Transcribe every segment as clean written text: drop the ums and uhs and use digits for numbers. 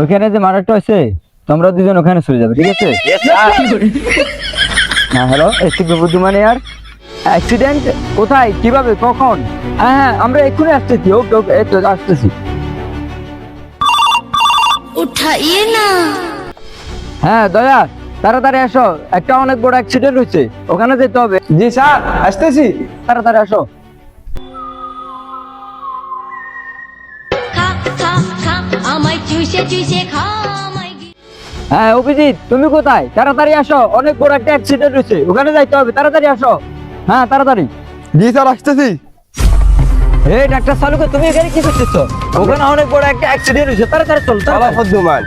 ওখানে যে মারাটা হয়েছে তোমরা দুজন ওখানে চলে যাবে, ঠিক আছে? হ্যাঁ হ্যালো, এসটিপি বুদ্ধিমান ইয়ার। অ্যাক্সিডেন্ট কোথায়, কিভাবে, কখন? হ্যাঁ হ্যাঁ, আমরা এক্ষুনি আসতেছি। ওকে ওকে, এই তো আসতেছি। उठाइए ना। হ্যাঁ দয়া, তাড়াতাড়ি আসো, একটা অনেক বড় অ্যাক্সিডেন্ট হয়েছে, ওখানে যেতে হবে। জি স্যার, আসতেছি। তাড়াতাড়ি আসো। खा खा खा আমায় চুষে চুষে খা আমায় হ্যাঁ অভিজিৎ, তুমি কোথায়? তাড়াতাড়ি আসো, অনেক বড় একটা অ্যাক্সিডেন্ট হয়েছে, ওখানে যাইতে হবে, তাড়াতাড়ি আসো। হ্যাঁ তাড়াতাড়ি। জি স্যার, আসতেছি। এই ডাক্তার সালুকে, তুমি এখানে কি করতেছো? ওখানে অনেক বড় একটা অ্যাক্সিডেন্ট হয়েছে, তাড়াতাড়ি চল। বাবা বুদ্ধিমান।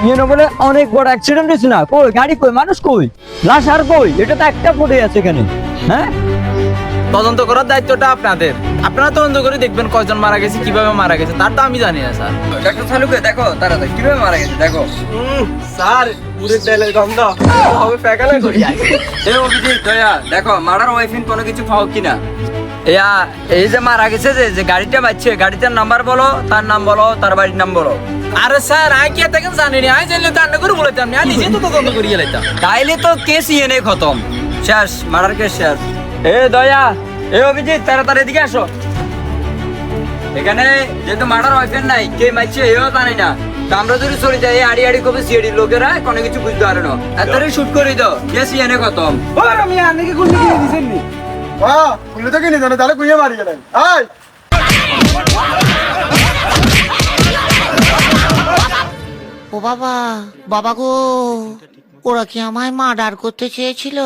ইয়ে বলে অনেক বড় অ্যাক্সিডেন্ট হয়েছে না? কই গাড়ি, কই মানুষ, কই লাশ, আর কই? এটা তো একটা পড়ে আছে এখানে। হ্যাঁ, তদন্ত করার দায়িত্বটা আপনাদের। আপনারা তদন্ত করে দেখবেন কয়জন মারা গেছে, কিভাবে মারা গেছে, তার তো আমি জানি না স্যার। ডাক্তার সালুকে দেখো তাড়াতাড়ি কিভাবে মারা গেছে দেখো। স্যার পুরো তেলের গন্ধ হবে, ফেকালে করি। এই অভিজিৎ, দয়া দেখো মার্ডার ওয়াইফিন কোনো কিছু পাও কিনা। এই যে মারা গেছে, যে গাড়িটা বাজছে, গাড়িটার নাম্বার বলো, তার নাম বলো, তার বাড়ির নাম বলো। আরে স্যার আই কি এত কেন জানি না, আই জানলে তো আন্না করে বলেতাম না, নিজে তো তদন্ত করি গেলাইতাম। তাইলে তো কেস ইয়েনে খতম, শেষ, মার্ডার কেস শেষ। এ দয়া, এ অভিজিৎ, তাড়াতাড়ি এদিকে আসো। এখানে যেহেতু মার্ডার ওয়াইফেন নাই, কে মারছে এও জানি না, তো আমরা যদি চলে যাই আড়ি আড়ি কবে সিএডি লোকেরা কোনো কিছু বুঝতে পারে না, এতটাই শুট করে দাও, কেস ইয়েনে খতম। ওর আমি আন্নাকে গুলি দিয়ে দিছেন নি। হ্যাঁ, খুলে তো কিনে জানে, তাহলে কুইয়ে মারি গেলেন। আয় ও বাবা, বাবা গো, ওরা কি আমায় মার্ডার করতে চেয়েছিল?